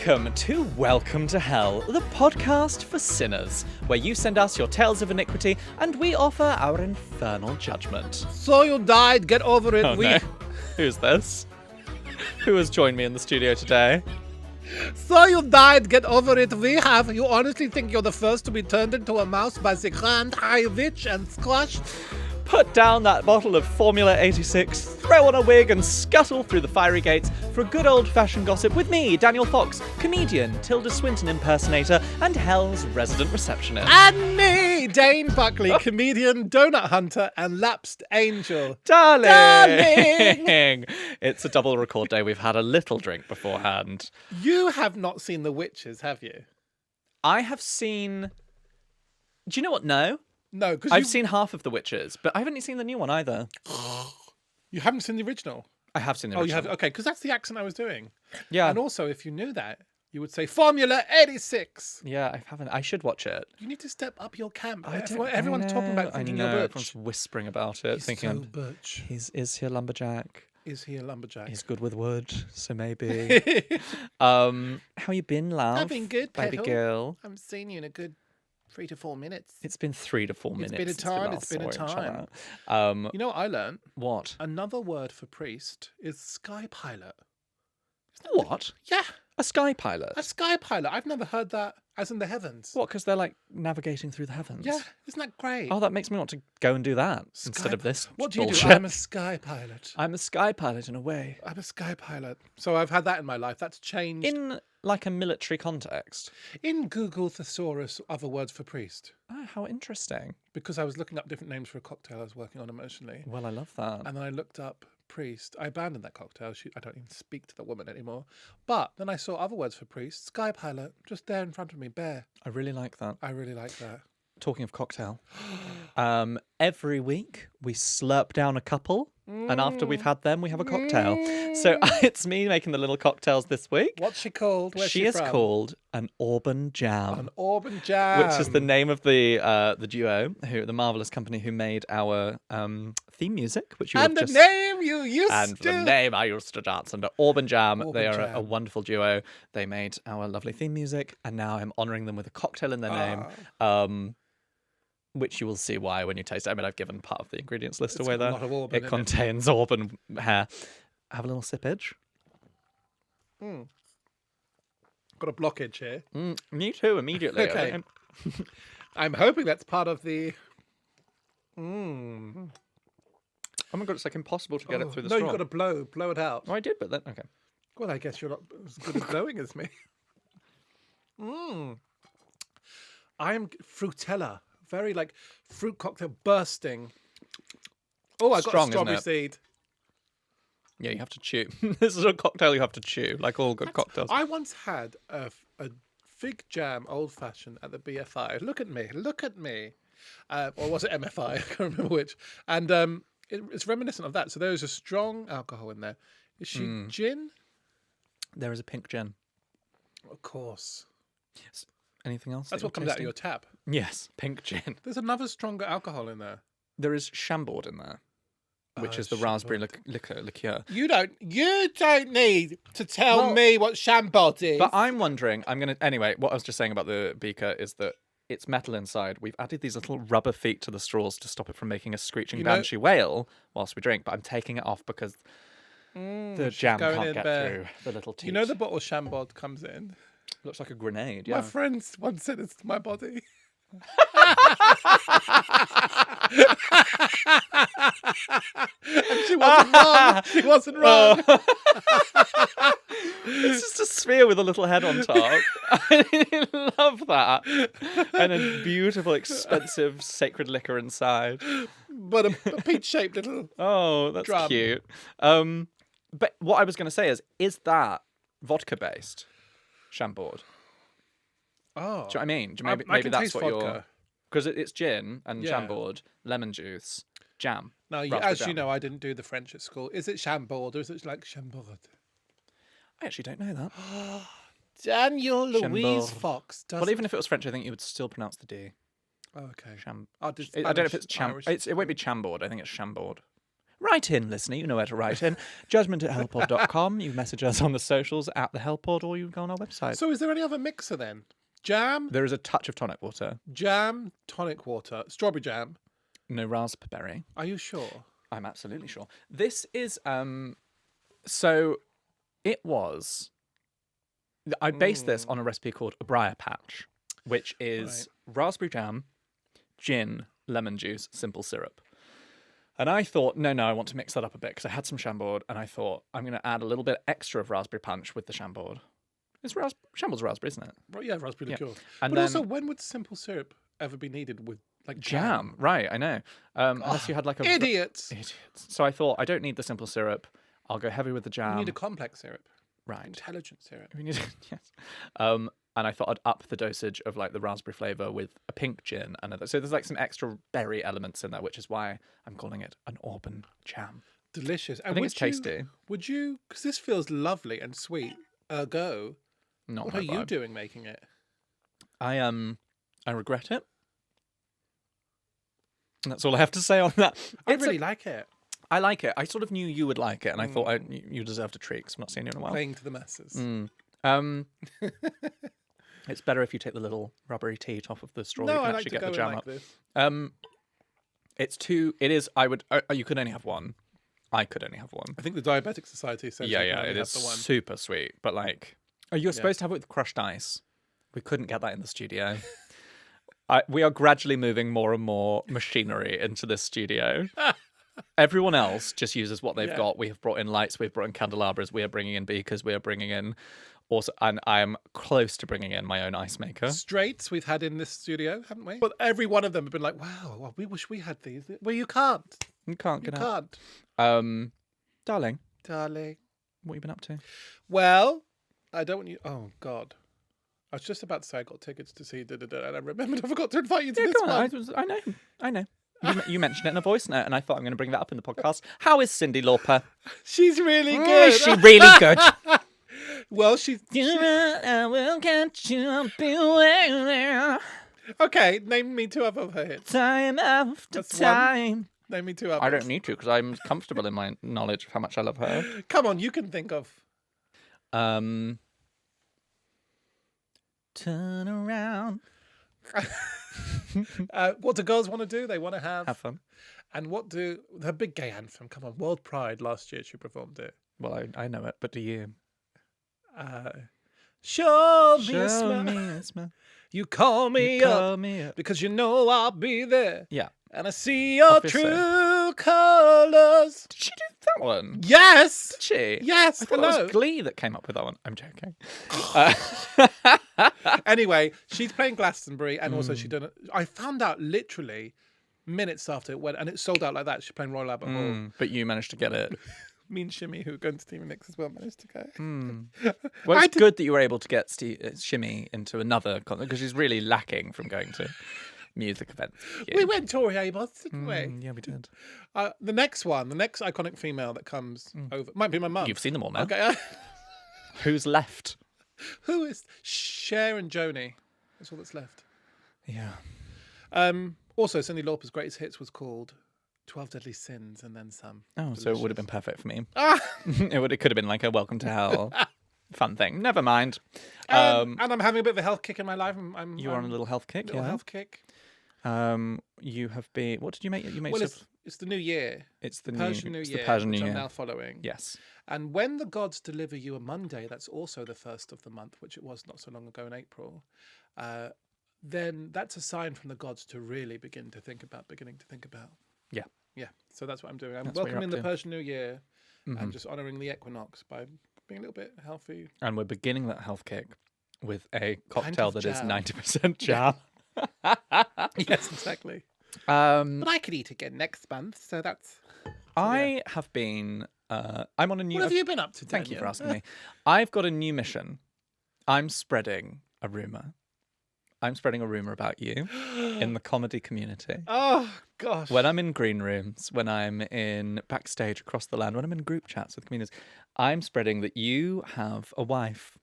Welcome to Hell, the podcast for sinners, where you send us your tales of iniquity and we offer our infernal judgment. So you died, get over it. Oh no. Who's this? Who has joined me in the studio today? So you died, get over it. We have. You honestly think you're the first to be turned into a mouse by the Grand High Witch and squashed? Put down that bottle of Formula 86, throw on a wig and scuttle through the fiery gates for a good old-fashioned gossip with me, Daniel Fox, comedian, Tilda Swinton impersonator, and Hell's resident receptionist. And me, Dane Buckley, comedian, donut hunter, and lapsed angel. Darling! It's a double record day. We've had a little drink beforehand. You have not seen The Witches, have you? I have seen... Do you know what? No. No, because I've seen half of The Witches, but I haven't seen the new one either. You haven't seen the original? I have seen the Oh, original. you have? Okay, because that's the accent I was doing. Yeah. And also, if you knew that, you would say Formula 86. Yeah, I haven't. I should watch it. You need to step up your camp. I Everyone's talking about thinking you're butch. Everyone's whispering about it, He's thinking so butch. Is he a lumberjack? Is he a lumberjack? He's good with wood, so maybe. How you been, love? I've been good, baby petal. girl. I haven't seen you in a good 3 to 4 minutes. It's been 3 to 4 minutes. It's been a since we time. last It's been a saw each time. other. You know what I learned? What? Another word for priest is sky pilot. What? Yeah, A sky pilot? a sky pilot. I've never heard that as in the heavens. What? Because they're like navigating through the heavens. Yeah, isn't that great? Oh, that makes me want to go and do that Sky instead of this. What do you bullshit. do? I'm a sky pilot. I'm a sky pilot in a way. I'm a sky pilot. So I've had that in my life. That's changed. In like a military context. In Google Thesaurus, other words for priest. Oh, how interesting. Because I was looking up different names for a cocktail I was working on emotionally. Well, I love that. And then I looked up priest. I abandoned that cocktail. I don't even speak to the woman anymore. But then I saw other words for priest. Sky pilot, just there in front of me, bare. I really like that. I really like that. Talking of cocktail, every week we slurp down a couple, and after we've had them, we have a cocktail. So it's me making the little cocktails this week. What's she called? Where's she is from? called an Orban Jam. An Orban Jam. Which is the name of the duo, the marvelous company who made our theme music, which you and have the just... name you used And to. the name I used to dance under, Orban Jam. Orban they are Jam. a wonderful duo. They made our lovely theme music, and now I'm honouring them with a cocktail in their name. Which you will see why when you taste it. I mean, I've given part of the ingredients list away got a there. lot of Orban It in contains Orban hair. Have a little sippage. Got a blockage here. Me too, immediately. Okay. I'm hoping that's part of the... Oh my god, it's like impossible to get it through the no, straw. you've got to blow it out. Oh, I did, but then... Okay. Well, I guess you're not as good at blowing as me. I am Frutella. Very like fruit cocktail bursting. Oh, I got Strong, a strawberry isn't it? seed. Yeah, you have to chew. This is a cocktail you have to chew, like all good cocktails. I once had a fig jam old fashioned at the BFI. Look at me. Look at me. Or was it MFI? I can't remember which. And it's reminiscent of that. So there is a strong alcohol in there. Is she gin? There is a pink gin. Of course. Anything else? That's that what you're comes out of tasting? your tap. Yes, pink gin. There's another stronger alcohol in there. There is Chambord in there, which is the raspberry liqueur. You don't need to tell me what Chambord is. But I'm wondering, anyway, what I was just saying about the beaker is that it's metal inside. We've added these little rubber feet to the straws to stop it from making a screeching banshee wail whilst we drink, but I'm taking it off because the jam can't get through the little teeth. You know the bottle Chambord comes in? Looks like a grenade, yeah. My friends once said it's to my body. And she wasn't wrong. She wasn't wrong. It's just a sphere with a little head on top. I love that. And a beautiful, expensive, sacred liquor inside. But a peach-shaped little... Oh, that's drum. cute. But what I was going to say is that vodka-based Chambord? Oh. Do you know what I mean? I Maybe can that's taste what vodka. you're... Because it's gin and Yeah. Chambord, lemon juice, jam. Now, raspberry as jam. you know, I didn't do the French at school. Is it Chambord or is it like Chambord? I actually don't know that. Daniel Louise Chambord. Fox does. Well, even if it was French, I think you would still pronounce the D. Oh, okay. I I'll do don't know if Spanish, it's Irish. it won't be Chambord. I think it's Chambord. Write in, listener. You know where to write in. Judgment@hellpod.com. You message us on the socials at the Hellpod, or you go on our website. So is there any other mixer then? Jam, There is a touch of tonic water. jam, tonic water, strawberry jam. No raspberry. Are you sure? I'm absolutely sure. This is so it was I based this on a recipe called a briar patch, which is raspberry jam, gin, lemon juice, simple syrup. And I thought, no, I want to mix that up a bit because I had some Chambord, and I thought I'm going to add a little bit extra of raspberry punch with the Chambord. Chambord's raspberry, isn't it? Well, yeah, raspberry liqueur. And But then also, when would simple syrup ever be needed with like jam, right? I know. Unless you had like a idiots. So I thought I don't need the simple syrup. I'll go heavy with the jam. You need a complex syrup, right? intelligent syrup. We need yes. And I thought I'd up the dosage of like the raspberry flavour with a pink gin and so there's like some extra berry elements in there, which is why I'm calling it an Orban jam. Delicious. And I think it's tasty. Would you? Because this feels lovely and sweet. Ergo, Not what my are you vibe. doing making it? I regret it. And that's all I have to say on that. I really like it. I like it. I sort of knew you would like it, and I thought you deserved a treat because I'm not seeing you in a while. Playing to the masses. It's better if you take the little rubbery teat off of the straw. No, You can I like actually to get go the in jam like up. this. It's too. It is. I would. You could only have one. I could only have one. I think the Diabetic Society says you can only It have is the one. super sweet. But like, you're supposed to have it with crushed ice. We couldn't get that in the studio. We are gradually moving more and more machinery into this studio. Everyone else just uses what they've got. We have brought in lights. We've brought in candelabras. We are bringing in beakers. We are bringing in also, and I am close to bringing in my own ice maker. Straights we've had in this studio, haven't we? But every one of them have been like, wow, we wish we had these. Well, you can't. You can't You get out. can't. Darling, Darling. what have you been up to? Well, I don't want you. Oh, God. I was just about to say I got tickets to see and I remembered I forgot to invite you to this Go on. one. I know. You mentioned it in a voice note, and I thought I'm going to bring that up in the podcast. How is Cyndi Lauper? She's really good. Is she really good? Well, she's... I will catch you beware. Okay, name me two of her hits. Time after That's one. time. Name me two others. I don't need to because I'm comfortable in my knowledge of how much I love her. Come on, you can think of... Turn around. What do girls want to do? They want to have fun. And what do... Her big gay anthem, come on, World Pride, last year she performed it. Well, I know it, but do you? Show me a Show smile. me a smile. You call me up because you know I'll be there. Yeah. And I see your Obviously. true colours. Did she do that one? Yes. Did she? Yes. I thought Hello. it was Glee that came up with that one. I'm joking. Anyway, she's playing Glastonbury, and also she done it. I found out literally minutes after it went, and it sold out like that. She's playing Royal Albert Hall. But you managed to get it. Me and Shimmy, who are going to Stephen Nicks as well, managed to go. Well, it's good that you were able to get Shimmy into another concert because she's really lacking from going to music events. We went Tori Amos, didn't we? Yeah, we did. The next iconic female that comes over, might be my mum. You've seen them all now. Okay. Who's left? Who is Cher and Joni? That's all that's left. Yeah. Also, Cyndi Lauper's greatest hits was called 12 Deadly Sins and then some. Oh, so it would have been perfect for me. Ah! It could have been like a Welcome to Hell fun thing. Never mind. And I'm having a bit of a health kick in my life. You're on a little health kick, little yeah. health kick. You have been. What did you make? You made Well, stuff. it's the new year. It's the Persian New it's Year, the Persian which New I'm Year. now following. Yes. And when the gods deliver you a Monday, that's also the first of the month, which it was not so long ago in April. Then that's a sign from the gods to really beginning to think about. Yeah. Yeah. So that's what I'm doing. I'm That's what you're welcoming the up to. Persian New Year and just honouring the equinox by being a little bit healthy. And we're beginning that health kick with a cocktail of that is jam. 90% jam. Yes, exactly. Um, But I could eat again next month, so that's... I have been. I'm on a new. What have you been up to, Thank you Daniel? for asking me. I've got a new mission. I'm spreading a rumor. I'm spreading a rumor about you in the comedy community. Oh, gosh. When I'm in green rooms, when I'm in backstage across the land, when I'm in group chats with comedians, I'm spreading that you have a wife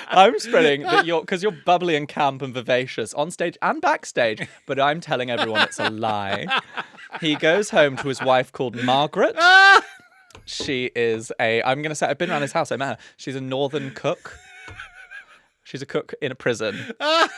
I'm spreading that because you're bubbly and camp and vivacious on stage and backstage, but I'm telling everyone it's a lie. He goes home to his wife called Margaret. She is I'm going to say, I've been around his house, I met her. She's a northern cook. She's a cook in a prison. I'm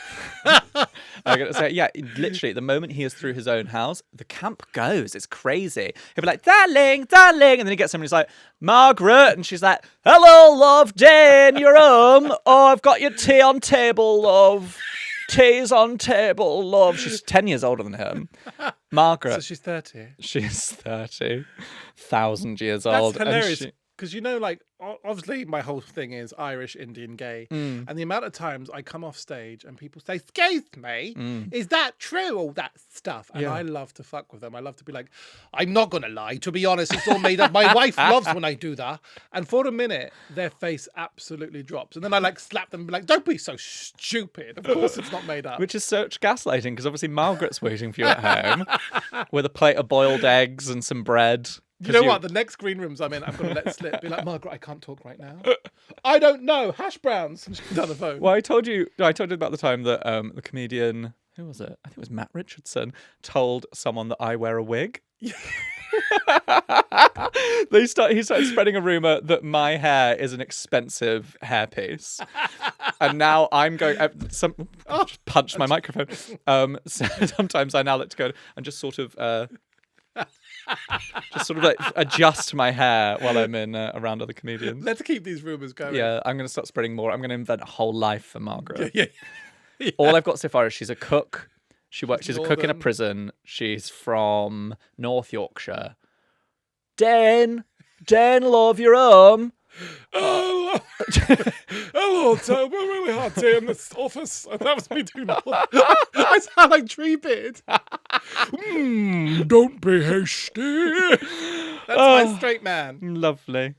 going to say, yeah, literally, the moment he is through his own house, the camp goes. It's crazy. He'll be like, darling, darling. And then he gets somebody who's like, Margaret. And she's like, hello, love, Dane, you're home. Oh, I've got your tea on table, love. Tea's on table, love. She's 10 years older than him. Margaret. So she's 30. She's 30. 1,000 years old. That's hilarious. Because, like, obviously my whole thing is Irish, Indian, gay. And the amount of times I come off stage and people say, excuse me, is that true? All that stuff. And I love to fuck with them. I love to be like, I'm not going to lie. To be honest, it's all made up. My wife loves when I do that. And for a minute, their face absolutely drops. And then I slap them and be like, don't be so stupid. Of course it's not made up. Which is such gaslighting because obviously Margaret's waiting for you at home with a plate of boiled eggs and some bread. You know what? The next green rooms I'm in, I'm going to let slip. Be like, Margaret, I can't talk right now. I don't know. Hash browns. And she's on the phone. Well, I told you about the time that the comedian, who was it? I think it was Matt Richardson, told someone that I wear a wig. He started spreading a rumor that my hair is an expensive hairpiece. And now I'm going, just punched my microphone. So sometimes I now like to go and just sort of like adjust my hair while I'm in around other comedians. Let's keep these rumours going. Yeah, I'm going to start spreading more. I'm going to invent a whole life for Margaret. Yeah. All I've got so far is she's a cook. She's a cook in a prison. She's from North Yorkshire. Dane, love, you're home. Hello, Tom. We're really hard tea in this office. That was me doing all that. I sound like Treebeard. Don't be hasty. That's my straight man. Lovely.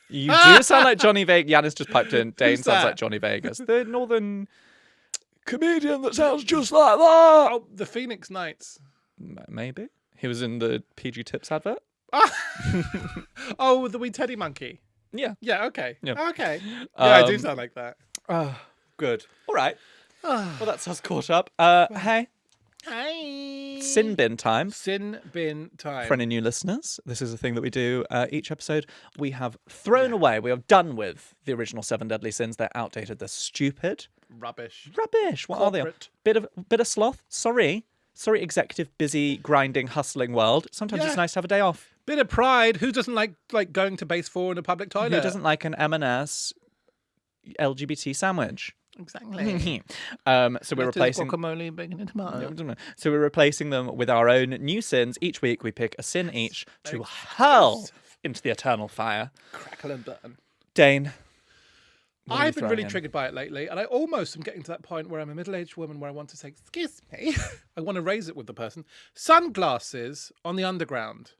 You do sound like Johnny Vegas. Yanis just piped in. Dane sounds like Johnny Vegas. The northern comedian that sounds just like that. Oh, the Phoenix Knights. Maybe. He was in the PG Tips advert. Oh, the wee teddy monkey. Yeah. Yeah, okay. Yeah. Okay. Yeah, I do sound like that. Good. All right. Well, that's us caught up. Hey. Hi. Sin bin time. Sin bin time. For any new listeners, this is a thing that we do each episode. We have thrown away, we are done with the original 7 deadly sins. They're outdated, they're stupid. Rubbish. What are they? Bit of sloth. Sorry, executive, busy, grinding, hustling world. Sometimes it's nice to have a day off. Bit of pride. Who doesn't like going to base 4 in a public toilet? Who doesn't like an M&S LGBT sandwich? Exactly. So we're replacing guacamole, bacon, and tomato. So we're replacing them with our own new sins. Each week we pick a sin each to hurl into the eternal fire. Crackle and burn. Dane, I've been really triggered by it lately, and I almost am getting to that point where I'm a middle-aged woman where I want to say, excuse me. I want to raise it with the person. Sunglasses on the underground.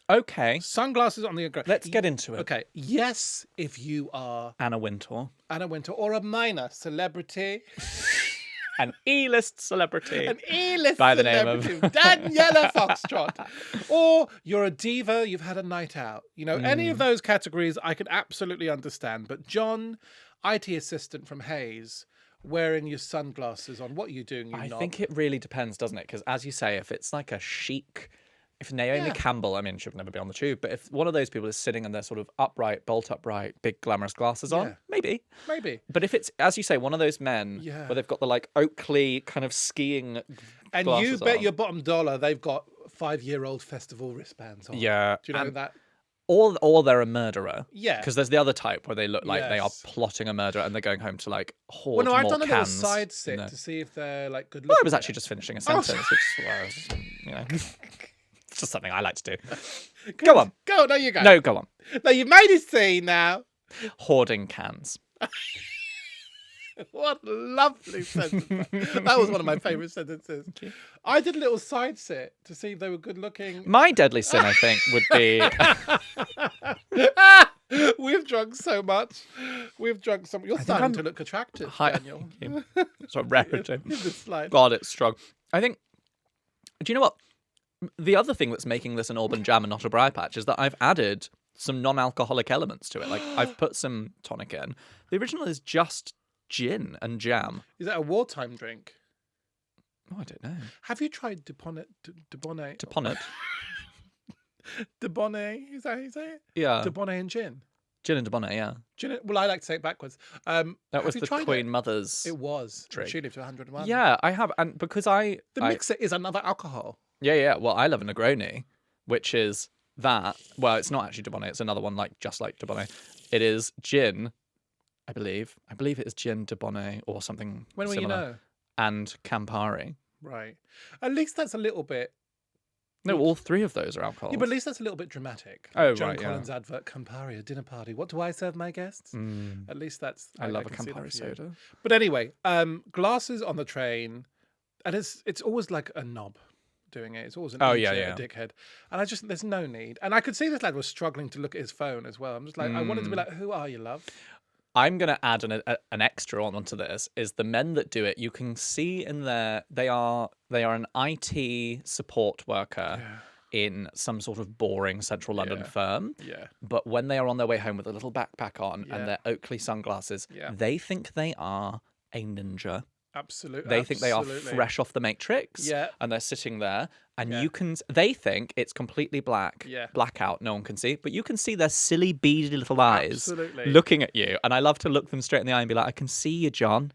Okay. Sunglasses on the underground. Let's get into it. Okay. Yes, if you are Anna Wintour, or a minor celebrity. An E-list celebrity. An E-list by the celebrity. name of Daniela Foxtrot. Or you're a diva, you've had a night out. Any of those categories I can absolutely understand. But John, IT assistant from Hayes, wearing your sunglasses on, what are you doing? I think it really depends, doesn't it? Because as you say, if it's like a chic... If Naomi Campbell, I mean, she'll never be on the tube, but if one of those people is sitting in their sort of upright, bolt upright, big glamorous glasses on, maybe. But if it's, as you say, one of those men where they've got the like Oakley kind of skiing and you bet your bottom dollar they've got 5-year-old festival wristbands on. Yeah. Do you know that? Or they're a murderer. Yeah. Because there's the other type where they look like they are plotting a murder and they're going home to like hoard I've more done a little cans. side sit to see if they're like good looking. Well, I was actually just finishing a sentence, which is, it's just something I like to do. Go on. No, you go. No, go on. No, you've made it scene now. Hoarding cans. What a lovely sentence. That was one of my favourite sentences. I did a little side sit to see if they were good looking. My deadly sin, I think, would be... We've drunk so much. You're starting to look attractive, Daniel. Sort of rarity. This slide. God, it's strong. I think... Do you know what? The other thing that's making this an Orban jam and not a briar patch is that I've added some non-alcoholic elements to it. Like I've put some tonic in. The original is just gin and jam. Is that a wartime drink? Oh, I don't know. Have you tried Dubonnet? Deponent. Dubonnet, is that how you say it? Yeah. Dubonnet and gin. Gin and Dubonnet, yeah. Gin. Well, I like to say it backwards. That have was you the tried Queen it? Mother's. It was. drink. She lived to 101. Yeah, I have, and because The mixer is another alcohol. Yeah. Well, I love a Negroni, which is that. Well, it's not actually Dubonnet. It's another one just like Dubonnet. It is gin, I believe. I believe it is gin Dubonnet or something. When will similar, you know? And Campari. Right. At least that's a little bit. No, all three of those are alcohols. Yeah, but at least that's a little bit dramatic. Oh, John right, yeah. Collins advert, Campari, a dinner party. What do I serve my guests? At least that's. I love a can see that Campari for you. soda. But anyway, glasses on the train, and it's always like a knob doing it. It's always an idiot, a dickhead, and there's no need. And I could see this lad was struggling to look at his phone as well. I'm just like, I wanted to be like, who are you, love? I'm going to add an extra onto this, is the men that do it, you can see in there, they are an IT support worker in some sort of boring central London firm. Yeah. But when they are on their way home with a little backpack on and their Oakley sunglasses, they think they are a ninja. Absolutely. They think they are fresh off the Matrix. Yeah. And they're sitting there and they think it's completely black. Yeah. Blackout, no one can see. But you can see their silly, beady little eyes Absolutely. looking at you. And I love to look them straight in the eye and be like, I can see you, John.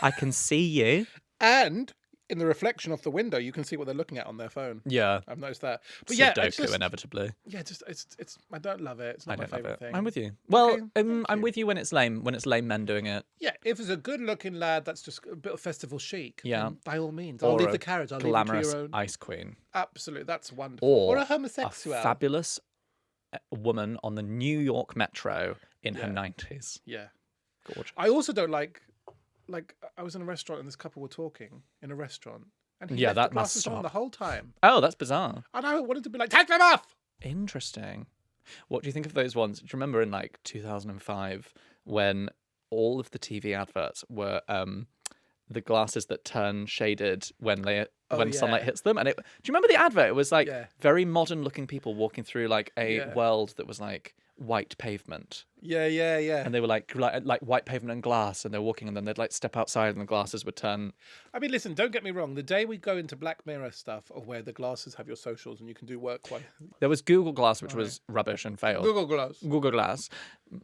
I can see you. And in the reflection of the window, you can see what they're looking at on their phone. Yeah. I've noticed that. But Sudoku, inevitably. Yeah, it's. I don't love it. It's not my favorite thing. I'm with you. Well, Okay, I'm with you when it's lame. When it's lame men doing it. Yeah, if it's a good-looking lad that's just a bit of festival chic, Yeah. then by all means, I'll leave the carriage. I'll leave it to glamorous your own. ice queen. Absolutely, that's wonderful. Or a homosexual. A fabulous woman on the New York Metro in her 90s. Yeah. Gorgeous. I also don't like I was in a restaurant and this couple were talking in a restaurant. And he left that the must glasses on stop. the whole time. Oh, that's bizarre. And I wanted to be like, take them off! Interesting. What do you think of those ones? Do you remember in 2005 when all of the TV adverts were the glasses that turn shaded when sunlight hits them? And do you remember the advert? It was very modern looking people walking through a world that was white pavement. Yeah. And they were like white pavement and glass, and they're walking, and then they'd step outside, and the glasses would turn. I mean, listen, don't get me wrong. The day we go into Black Mirror stuff, of where the glasses have your socials and you can do work quite. There was Google Glass, which was rubbish and failed. Google Glass.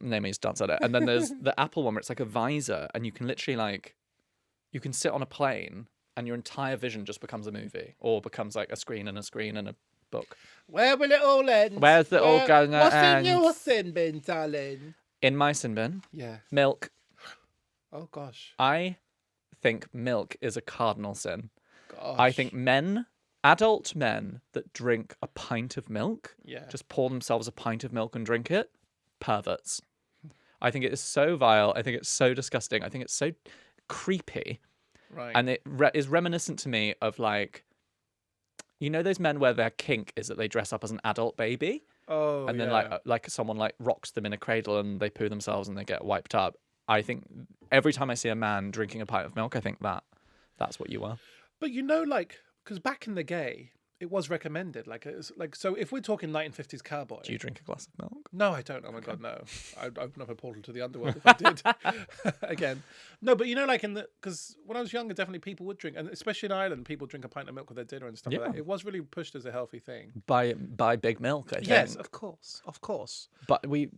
Name me dance at it. And then there's the Apple one, where it's like a visor, and you can literally you can sit on a plane, and your entire vision just becomes a movie, or becomes a screen and a book. Where will it all end? Where's it all going to end? end? What's in your sin bin, darling? In my sin bin? Yeah. Milk. Oh, gosh. I think milk is a cardinal sin. Gosh. I think adult men that drink a pint of milk, just pour themselves a pint of milk and drink it, perverts. I think it is so vile. I think it's so disgusting. I think it's so creepy. Right. And it is reminiscent to me of those men where their kink is that they dress up as an adult baby. Oh, and then someone rocks them in a cradle and they poo themselves and they get wiped up. I think every time I see a man drinking a pint of milk, I think that's what you are. But because back in the day, it was recommended. So if we're talking 1950s cowboy. Do you drink a glass of milk? No, I don't. Oh my God, no. I'd open up a portal to the underworld if I did. Again. No, but because when I was younger, definitely people would drink, and especially in Ireland, people drink a pint of milk with their dinner and stuff like that. It was really pushed as a healthy thing. By Big Milk, I think. Yes, of course. But we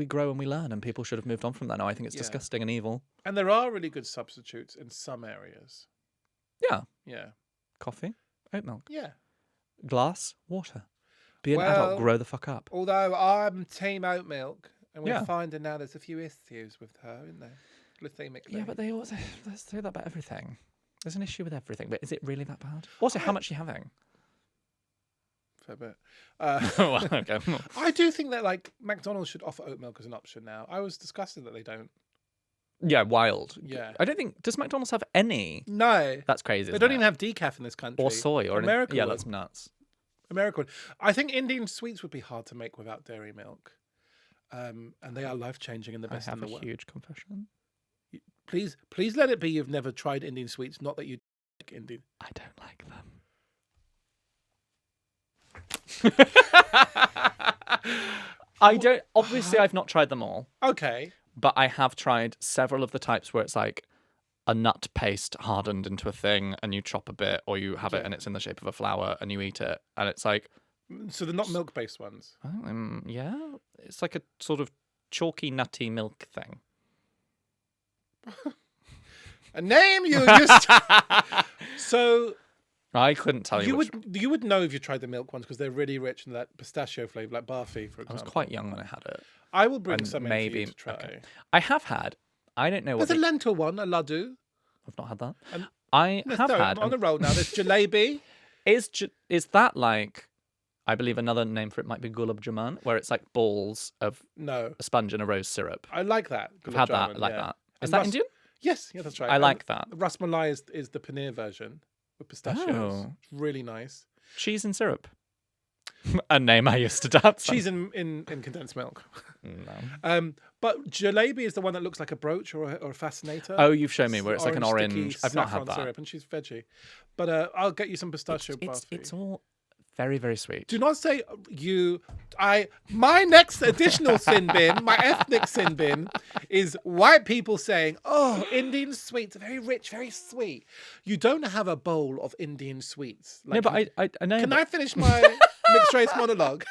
grow and we learn, and people should have moved on from that now. I think it's disgusting and evil. And there are really good substitutes in some areas. Yeah. Yeah. Coffee, oat milk. Yeah. Glass, water. Be an adult, grow the fuck up. Although I'm team oat milk, and we're finding now there's a few issues with her, isn't there? Glycemically. Yeah, but they always say that about everything. There's an issue with everything, but is it really that bad? Also, how much are you having? Fair bit. Well, okay. I do think that McDonald's should offer oat milk as an option now. I was disgusted that they don't. Yeah, wild. Yeah. I don't think... Does McDonald's have any? No. That's crazy, They don't even have decaf in this country. Or soy. Or America yeah, would. that's nuts. America would. I think Indian sweets would be hard to make without dairy milk. And they are life-changing and the best in the world. I have a huge confession. Please let it be you've never tried Indian sweets, not that you like Indian. I don't like them. I don't. Obviously, I've not tried them all, Okay. but I have tried several of the types where it's like a nut paste hardened into a thing, and you chop a bit, or you have it and it's in the shape of a flower, and you eat it, and it's like, So they're not milk-based ones. yeah, it's like a sort of chalky, nutty milk thing. A name you used. So I couldn't tell you. you would know if you tried the milk ones because they're really rich in that pistachio flavor, like Barfi, for I example. was quite young when I had it. I will bring and some in maybe for you to try. okay. I have had. I don't know what. There's a lentil one, a laddu. I've not had that. And- I No, have had. I'm on the roll now. There's jalebi. Is that like? I believe another name for it might be gulab jamun, where it's like balls of No, a sponge and a rose syrup. I like that. I've gulab had that. jamun, I like yeah. that. Is And that Indian? Yes, yeah, that's right. I And like that. Ras malai is the paneer version with pistachios. Oh. It's really nice. Cheese and syrup. A name I used to dance. Cheese in condensed milk. No. But jalebi is the one that looks like a brooch or a fascinator. Oh, you've shown me where it's like an sticky orange. I've not had saffron that. Syrup, and she's veggie. But I'll get you some pistachio Barfi. It's all very, very sweet. Do not say you. My next additional sin bin, my ethnic sin bin, is white people saying, "Oh, Indian sweets are very rich, very sweet." You don't have a bowl of Indian sweets. No, but I know. Can I finish my mixed race monologue?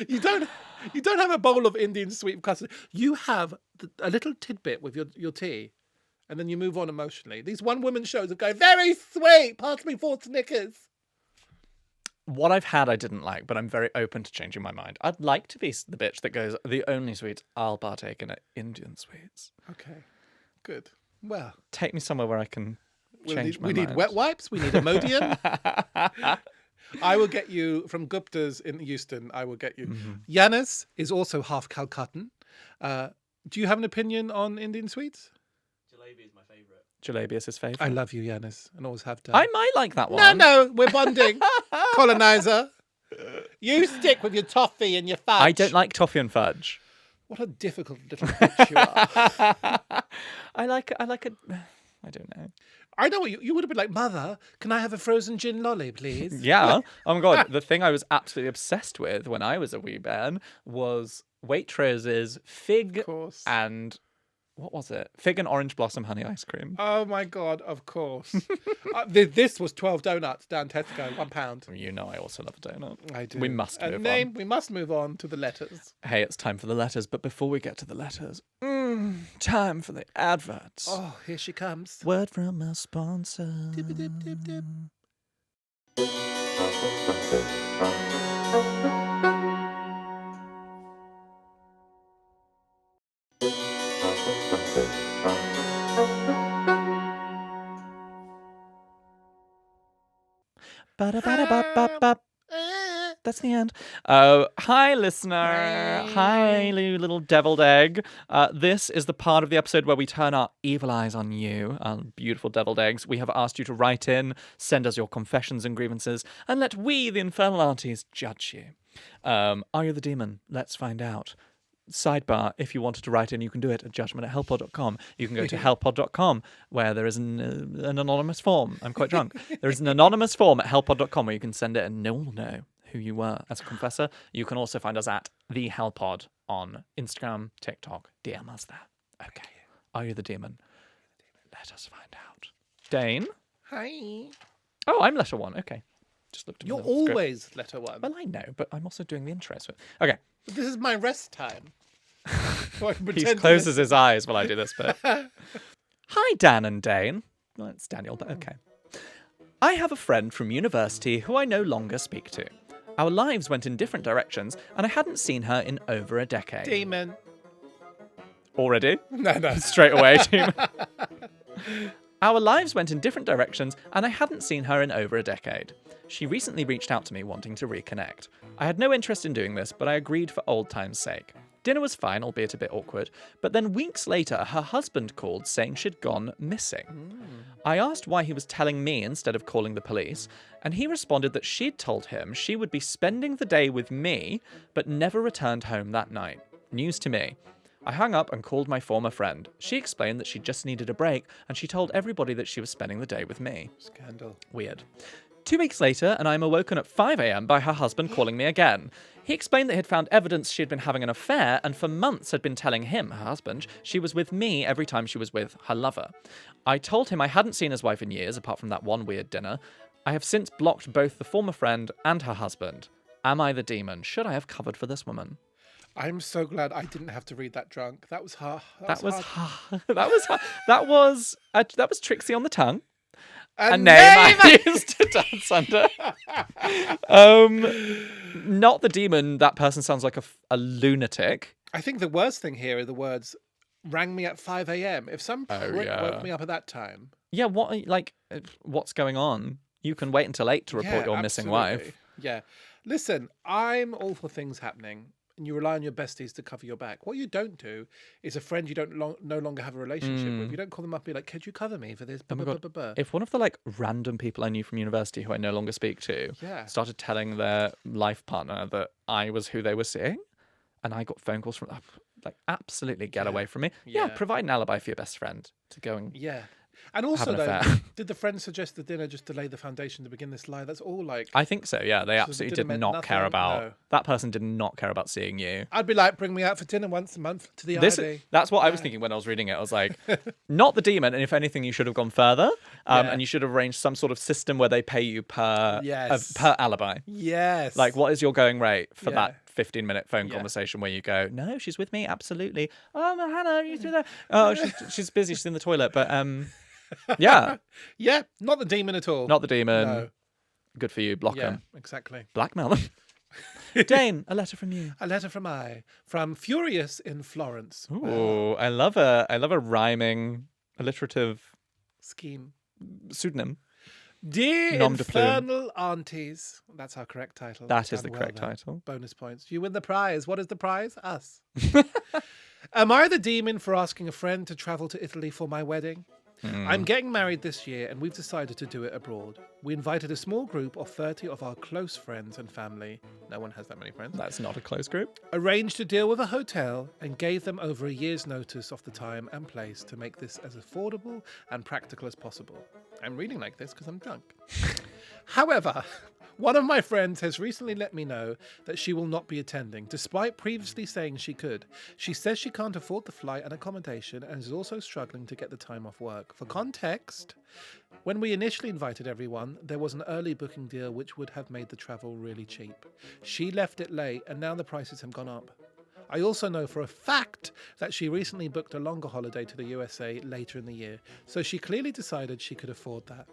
You don't have a bowl of Indian sweet custard. You have a little tidbit with your tea, and then you move on emotionally. These one-woman shows are going very sweet. Pass me 4 Snickers. What I've had I didn't like, but I'm very open to changing my mind. I'd like to be the bitch that goes, the only sweets I'll partake in are Indian sweets. Okay, good. Well, take me somewhere where I can change my mind. We need wet wipes. We need Imodium. I will get you from Gupta's in Euston. I will get you. Mm-hmm. Yanis is also half Calcuttan. Do you have an opinion on Indian sweets? Jalebi is my favourite. Jalebi is his favourite. I love you, Yanis, and always have done. I might like that one. No, we're bonding. Colonizer. You stick with your toffee and your fudge. I don't like toffee and fudge. What a difficult little bitch you are. I like a. I don't know. I know what you would have been like, Mother, can I have a frozen gin lolly, please? Yeah. Oh my god. The thing I was absolutely obsessed with when I was a wee man was Waitrose's fig Of course. and what was it? Fig and orange blossom honey ice cream. Oh my God, of course. This was 12 donuts down Tesco, £1. You know I also love a donut. I do. We must move on. We must move on to the letters. Hey, it's time for the letters, but before we get to the letters, time for the adverts. Oh, here she comes. Word from our sponsor. Dip, dip, dip, dip. Ba-da-ba-da-ba-ba-ba. That's the end. Hi, listener. Hi, little deviled egg. This is the part of the episode where we turn our evil eyes on you, our beautiful deviled eggs. We have asked you to write in, send us your confessions and grievances, and let we, the infernal aunties, judge you. Are you the demon? Let's find out. Sidebar, if you wanted to write in, you can do it at judgment@hellpod.com. You can go to hellpod.com where there is an anonymous form. I'm quite drunk. There is an anonymous form at hellpod.com where you can send it and no one will know who you were as a confessor. You can also find us at the hellpod on Instagram, TikTok. DM us there. Okay. Are you the demon? Let us find out. Dane? Hi. Oh, I'm letter one. Okay. Just looked at You're the script. always letter one. Well, I know, but I'm also doing the intro. So... Okay. This is my rest time. So I can He pretend to closes his eyes while I do this bit. Hi, Dan and Dane. Well, it's Daniel, but okay. I have a friend from university who I no longer speak to. Our lives went in different directions, and I hadn't seen her in over a decade. Demon. Already? No. Straight away, team. Our lives went in different directions, and I hadn't seen her in over a decade. She recently reached out to me wanting to reconnect. I had no interest in doing this, but I agreed for old time's sake. Dinner was fine, albeit a bit awkward, but then weeks later, her husband called saying she'd gone missing. I asked why he was telling me instead of calling the police, and he responded that she'd told him she would be spending the day with me, but never returned home that night. News to me. I hung up and called my former friend. She explained that she just needed a break, and she told everybody that she was spending the day with me. Scandal. Weird. 2 weeks later, and I am awoken at 5 a.m. by her husband calling me again. He explained that he'd found evidence she had been having an affair and for months had been telling him, her husband, she was with me every time she was with her lover. I told him I hadn't seen his wife in years, apart from that one weird dinner. I have since blocked both the former friend and her husband. Am I the demon? Should I have covered for this woman? I'm so glad I didn't have to read that drunk. That was hard. That was Trixie on the tongue. A name I used to dance under. Not the demon. That person sounds like a lunatic. I think the worst thing here are the words "rang me at 5 a.m." If some prick woke me up at that time. Yeah, what's going on? You can wait until 8 to report your missing wife. Yeah. Listen, I'm all for things happening, and you rely on your besties to cover your back. What you don't do is a friend you don't no longer have a relationship with. You don't call them up and be like, could you cover me for this? Oh my God. If one of the random people I knew from university who I no longer speak to started telling their life partner that I was who they were seeing, and I got phone calls from absolutely get away from me. Yeah, provide an alibi for your best friend to go and And also, though, did the friend suggest the dinner just to lay the foundation to begin this lie? That's all I think so, yeah. They absolutely did not care about... No. That person did not care about seeing you. I'd be like, bring me out for dinner once a month to the Ivy. That's what I was thinking when I was reading it. I was like, not the demon, and if anything, you should have gone further. And you should have arranged some sort of system where they pay you per alibi. Yes. Like, what is your going rate for that 15-minute phone conversation where you go, no, she's with me, absolutely. Oh, Hannah, are you through there? Oh, she's busy, she's in the toilet, but... Yeah. Yeah, not the demon at all. Not the demon. No. Good for you. Block them. Exactly. Blackmail them. Dane, a letter from you. A letter from Furious in Florence. Ooh, I love a rhyming, alliterative scheme. Pseudonym. Dear Infernal Aunties. That's our correct title. That is the correct title. Bonus points. You win the prize. What is the prize? Us. Am I the demon for asking a friend to travel to Italy for my wedding? I'm getting married this year and we've decided to do it abroad. We invited a small group of 30 of our close friends and family. No one has that many friends. That's not a close group. Arranged a deal with a hotel and gave them over a year's notice of the time and place to make this as affordable and practical as possible. I'm reading like this because I'm drunk. However, one of my friends has recently let me know that she will not be attending, despite previously saying she could. She says she can't afford the flight and accommodation and is also struggling to get the time off work. For context, when we initially invited everyone, there was an early booking deal which would have made the travel really cheap. She left it late and now the prices have gone up. I also know for a fact that she recently booked a longer holiday to the USA later in the year, so she clearly decided she could afford that.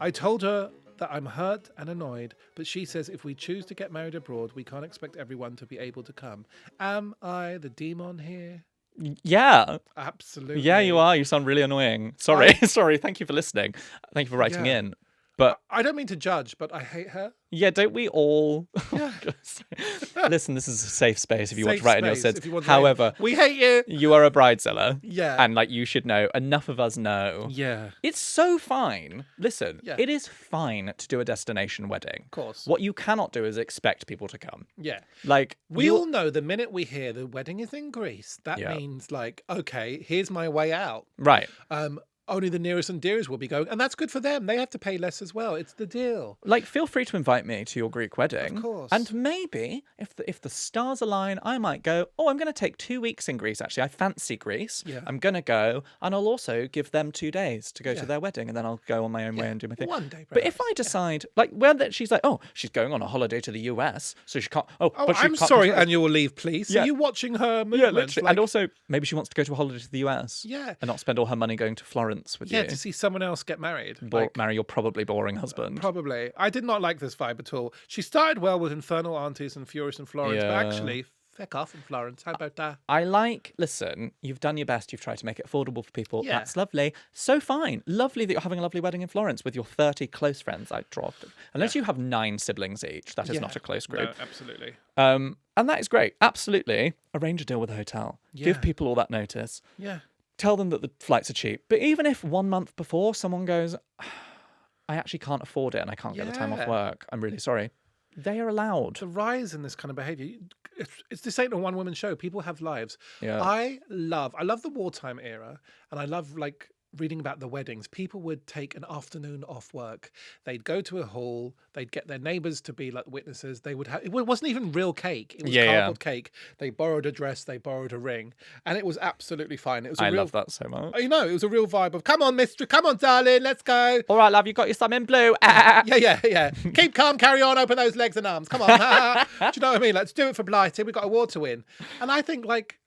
I told her that I'm hurt and annoyed, but she says if we choose to get married abroad, we can't expect everyone to be able to come. Am I the demon here? Yeah. Absolutely. Yeah, you are. You sound really annoying. Sorry. Sorry. Thank you for listening. Thank you for writing in. But I don't mean to judge, but I hate her. Yeah, don't we all? Yeah. Listen, this is a safe space if you want to write in your sins. However, we hate you. You are a bridezilla. Yeah. And you should know. Enough of us know. Yeah. It's so fine. Listen, it is fine to do a destination wedding. Of course. What you cannot do is expect people to come. Yeah. We all know the minute we hear the wedding is in Greece, that means okay, here's my way out. Right. Only the nearest and dearest will be going, and that's good for them. They have to pay less as well. It's the deal. Feel free to invite me to your Greek wedding. Of course. And maybe, if the stars align, I might go, I'm going to take 2 weeks in Greece, actually. I fancy Greece. Yeah. I'm going to go, and I'll also give them 2 days to go to their wedding, and then I'll go on my own way and do my thing. One day, perhaps. But if I decide, she's like, she's going on a holiday to the US, so she can't, I'm sorry, annual leave, please. Yeah. Are you watching her movements? Yeah, literally. And also, maybe she wants to go to a holiday to the US. Yeah. And not spend all her money going to Florence with you. Yeah, to see someone else get married. Marry your probably boring husband. Probably. I did not like this vibe at all. She started well with Infernal Aunties and Furious in Florence, but actually, feck off in Florence. How about that? Listen, you've done your best. You've tried to make it affordable for people. Yeah. That's lovely. So fine. Lovely that you're having a lovely wedding in Florence with your 30 close friends. Unless you have 9 siblings each, that is not a close group. No, absolutely. And that is great. Absolutely. Arrange a deal with a hotel. Yeah. Give people all that notice. Yeah. Tell them that the flights are cheap. But even if 1 month before someone goes, I actually can't afford it and I can't get the time off work, I'm really sorry. They are allowed. The rise in this kind of behaviour, this ain't a one-woman show. People have lives. Yeah. I love the wartime era, and I love reading about the weddings, people would take an afternoon off work. They'd go to a hall. They'd get their neighbours to be like witnesses. They would have. It wasn't even real cake. It was cardboard cake. They borrowed a dress. They borrowed a ring, and it was absolutely fine. It was. I love that so much. You know, it was a real vibe of, come on, mister, come on, darling, let's go. All right, love, you got your something blue. Yeah. Keep calm, carry on, open those legs and arms. Come on. Do you know what I mean? Let's do it for Blighty. We've got a war to win. And I think, like,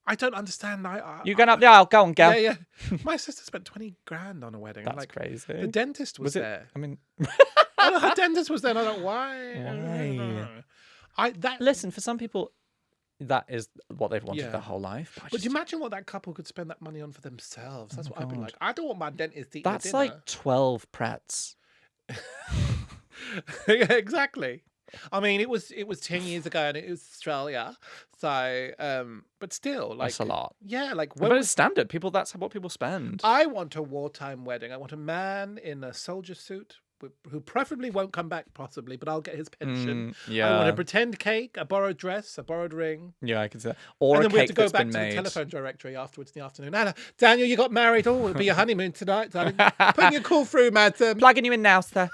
I don't understand. You going up the aisle? Go on, girl. Yeah. My sister spent 20 grand on a wedding. That's crazy. The dentist was there. I mean, her dentist was there. And I don't know why. Listen, for some people, that is what they've wanted their whole life. But imagine what that couple could spend that money on for themselves. That's what I'd be like. I don't want my dentist to eat That's dinner. like 12 Pretz. Exactly. I mean, it was 10 years ago, and it was Australia. So, but still, like, that's a lot. Yeah, like, but it's standard. That's what people spend. I want a wartime wedding. I want a man in a soldier suit who preferably won't come back, possibly, but I'll get his pension. I want a pretend cake, a borrowed dress, a borrowed ring. Yeah, I can see that. Or and a then we have cake to go that's back been to made. the telephone directory afterwards in the afternoon. Anna, Daniel, you got married. Oh, it'll be your honeymoon tonight, darling. Putting your call through, madam. Plugging you in now, sir.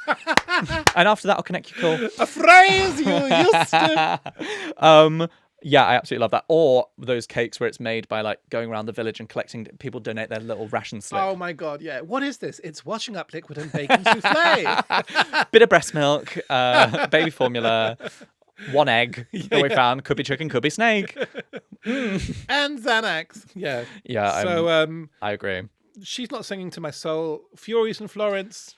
And after that, I'll connect your call. A phrase you used to. Yeah, I absolutely love that. Or those cakes where it's made by, like, going around the village and collecting. People donate their little ration slip. Oh my god, yeah. What is this? It's washing up liquid and bacon souffle. Bit of breast milk, baby formula, one egg that we found. Could be chicken, could be snake. And Xanax. Yeah. Yeah. So I agree. She's not singing to my soul. Furious and Florence,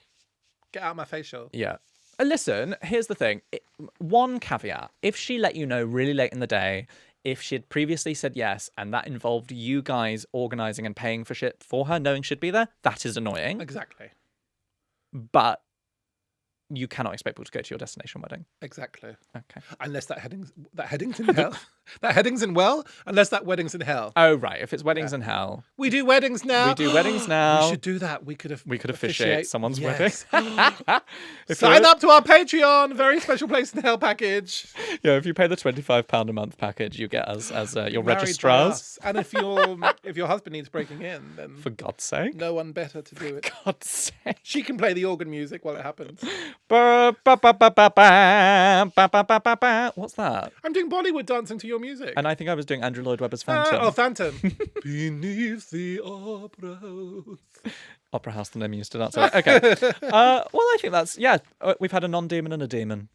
get out my facial. Yeah. Listen, here's the thing. One caveat. If she let you know really late in the day, if she'd previously said yes, and that involved you guys organising and paying for shit for her, knowing she'd be there, that is annoying. Exactly. But you cannot expect people to go to your destination wedding. Exactly. Okay. Unless that heading's in hell. That heading's in well, unless that wedding's in hell. Oh, right. If it's weddings in hell. We do weddings now. We do weddings now. We should do that. We could officiate someone's wedding. Sign up to our Patreon. Very special place in hell package. Yeah, if you pay the £25 a month package, you get us as your Married registrars. And if your husband needs breaking in, then for God's sake, no one better to do it. For God's sake. She can play the organ music while it happens. What's that? I'm doing Bollywood dancing to your music. And I think I was doing Andrew Lloyd Webber's Phantom. Phantom. Beneath the opera house. Opera House, the name you used to dance. Okay. Well, I think that's, we've had a non-demon and a demon.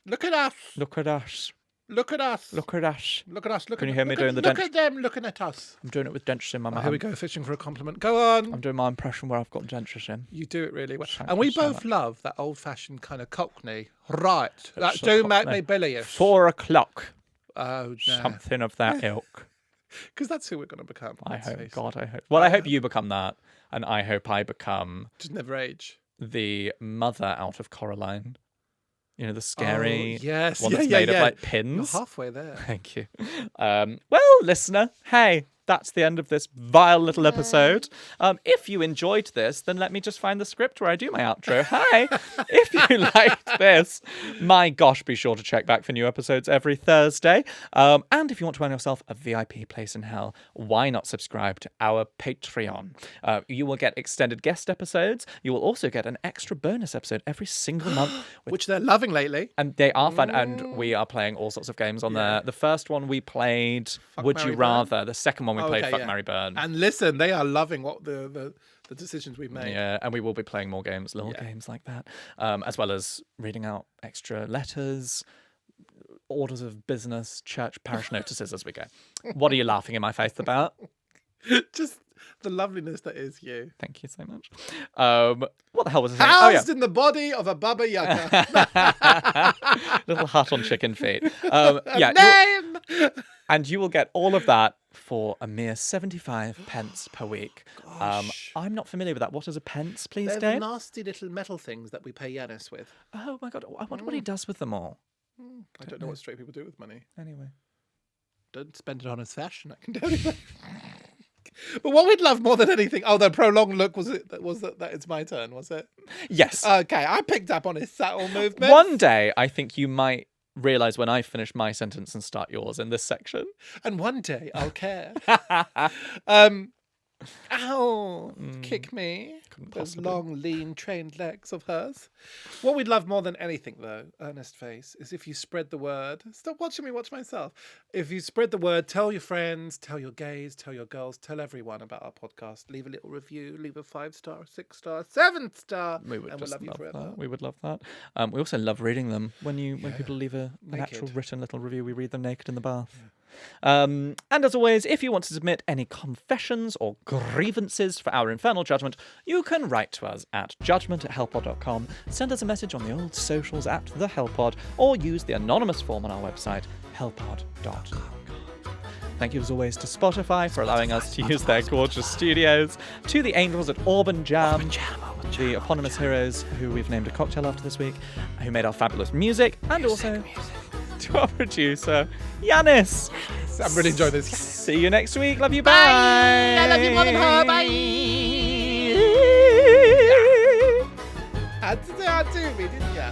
Look at us. Look at us. Look at us. Look at us. Look at us. Can you hear me doing the Look at them looking at us. I'm doing it with dentures in my mouth. Here we go, fishing for a compliment. Go on. I'm doing my impression where I've got dentures in. You do it really well. Thank and we you so both much. love that old-fashioned kind of cockney. Right. That It's a do make cockney. me bilious. 4 o'clock. Oh, no. Something of that ilk. Because that's who we're going to become. I let's hope. face it. God, I hope. Well, I hope you become that. And I hope I become Just never age. the mother out of Coraline. You know, the scary yes. one that's made of like pins. You're halfway there. Thank you. Well, listener, hey, that's the end of this vile little episode. If you enjoyed this, then let me just find the script where I do my outro. Hi. If you liked this, my gosh, be sure to check back for new episodes every Thursday. And if you want to earn yourself a VIP place in hell, why not subscribe to our Patreon? You will get extended guest episodes. You will also get an extra bonus episode every single month. Which they're loving lately. And they are fun, and we are playing all sorts of games on there. The first one we played, Would Marry, You Rather? The second one we played, Fuck, yeah. Marry, Burn. And listen, they are loving what the decisions we've made. Yeah, and we will be playing more games, little games like that, as well as reading out extra letters, orders of business, church, parish notices as we go. What are you laughing in my face about? Just the loveliness that is you. Thank you so much. What the hell was I saying? Housed in the body of a Baba Yaga. Little hut on chicken feet. Name! And you will get all of that for a mere 75 pence per week. Gosh. I'm not familiar with that. What is a pence, please, They're the Dave? nasty little metal things that we pay Yanis with. Oh my God, I wonder what he does with them all. I don't know what straight people do with money. Anyway. Don't spend it on his fashion, I can tell you that. But what we'd love more than anything, the prolonged look, that it's my turn, was it? Yes. Okay, I picked up on his subtle movement. One day, I think you might realise when I finish my sentence and start yours in this section. And one day I'll care. Ow! Kick me. Couldn't Those possibly. long, lean, trained legs of hers. What we'd love more than anything, though, earnest face, is if you spread the word. Stop watching me watch myself. If you spread the word, tell your friends, tell your gays, tell your girls, tell everyone about our podcast. Leave a little review. Leave a 5-star, 6-star, 7-star. We would and we'll just love you forever. that. We would love that. We also love reading them. When people leave an actual Naked. written little review, we read them naked in the bath. And as always, if you want to submit any confessions or grievances for our infernal judgment, you can write to us at judgment@hellpod.com, send us a message on the old socials at the Hellpod, or use the anonymous form on our website, hellpod.com. Thank you as always to Spotify for allowing us to use their gorgeous studios, to the angels at Orban Jam, the eponymous heroes who we've named a cocktail after this week, who made our fabulous music, and also to our producer, Yanis. I'm really enjoying this. See you next week. Love you. Bye. I love you more than her. Bye. Had to say I do me, didn't ya?